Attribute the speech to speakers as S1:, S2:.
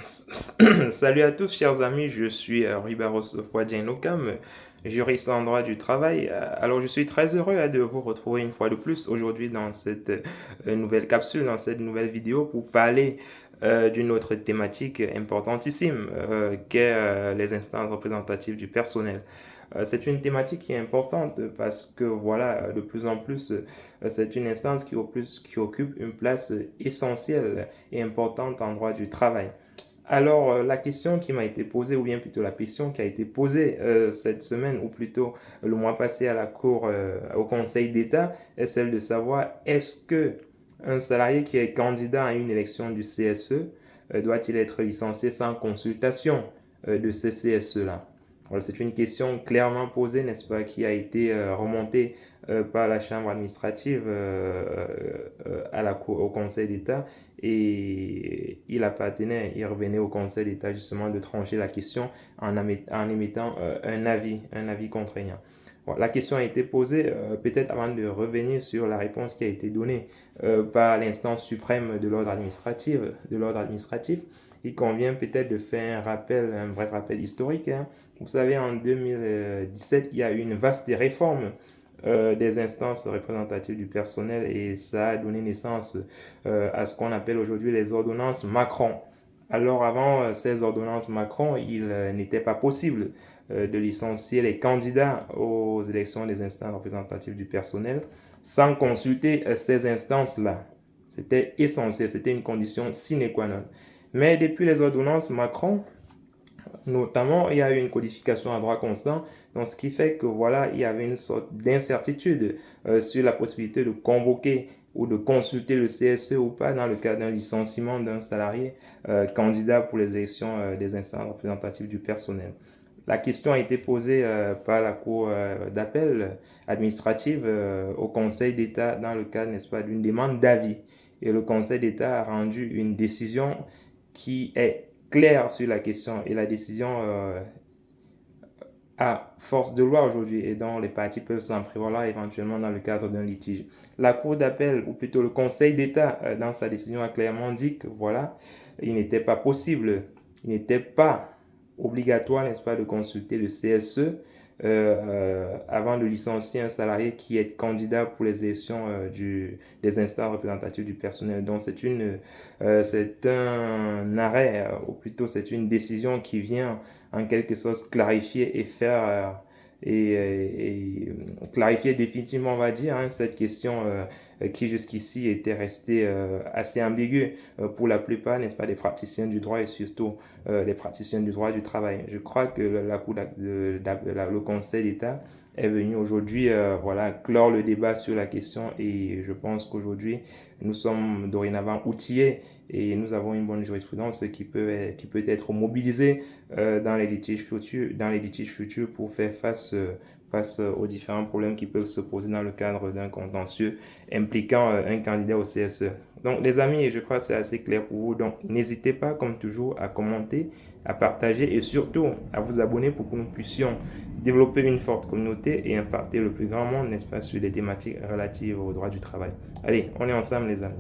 S1: Salut à tous, chers amis, je suis Ribaros Fouadien-Nokam, juriste en droit du travail. Alors, je suis très heureux de vous retrouver une fois de plus aujourd'hui dans cette nouvelle capsule, dans cette nouvelle vidéo pour parler d'une autre thématique importantissime qu'est les instances représentatives du personnel. C'est une thématique qui est importante parce que voilà, de plus en plus, c'est une instance qui occupe une place essentielle et importante en droit du travail. Alors, la question qui m'a été posée, ou bien plutôt la question qui a été posée cette semaine, ou plutôt le mois passé à la Cour, au Conseil d'État, est celle de savoir est-ce que un salarié qui est candidat à une élection du CSE doit-il être licencié sans consultation de ces CSE-là? Voilà, c'est une question clairement posée, n'est-ce pas, qui a été remontée par la Chambre administrative au Conseil d'État, et il revenait au Conseil d'État justement de trancher la question en émettant un avis contraignant. Bon, la question a été posée, peut-être avant de revenir sur la réponse qui a été donnée par l'instance suprême de l'ordre administratif, il convient peut-être de faire un bref rappel historique, hein. Vous savez, en 2017, il y a eu une vaste réforme des instances représentatives du personnel, et ça a donné naissance à ce qu'on appelle aujourd'hui les ordonnances Macron. Alors avant ces ordonnances Macron, il n'était pas possible de licencier les candidats aux élections des instances représentatives du personnel sans consulter ces instances-là. C'était essentiel, c'était une condition sine qua non. Mais depuis les ordonnances Macron, notamment, il y a eu une codification à droit constant, donc ce qui fait que voilà, il y avait une sorte d'incertitude sur la possibilité de convoquer ou de consulter le CSE ou pas dans le cas d'un licenciement d'un salarié candidat pour les élections des instances représentatives du personnel. La question a été posée par la Cour d'appel administrative au Conseil d'État dans le cadre, n'est-ce pas, d'une demande d'avis. Et le Conseil d'État a rendu une décision qui est claire sur la question, et la décision a force de loi aujourd'hui et dont les parties peuvent s'en prévaloir éventuellement dans le cadre d'un litige. La Cour d'appel, ou plutôt le Conseil d'État, dans sa décision a clairement dit que voilà, il n'était pas possible, il n'était pas obligatoire, n'est-ce pas, de consulter le CSE avant de licencier un salarié qui est candidat pour les élections des instances représentatives du personnel. Donc c'est un arrêt, ou plutôt c'est une décision qui vient en quelque sorte clarifier et faire clarifier définitivement, on va dire, hein, cette question qui jusqu'ici était restée assez ambiguë pour la plupart, n'est-ce pas, des praticiens du droit, et surtout des praticiens du droit du travail. Je crois que le Conseil d'État est venu aujourd'hui voilà, clore le débat sur la question, et je pense qu'aujourd'hui, nous sommes dorénavant outillés et nous avons une bonne jurisprudence qui peut être mobilisée dans les litiges futurs pour faire face aux différents problèmes qui peuvent se poser dans le cadre d'un contentieux impliquant un candidat au CSE. Donc les amis, je crois que c'est assez clair pour vous. Donc n'hésitez pas, comme toujours, à commenter, à partager et surtout à vous abonner pour que nous puissions développer une forte communauté et impacter le plus grand monde, n'est-ce pas, sur les thématiques relatives au droit du travail. Allez, on est ensemble les amis.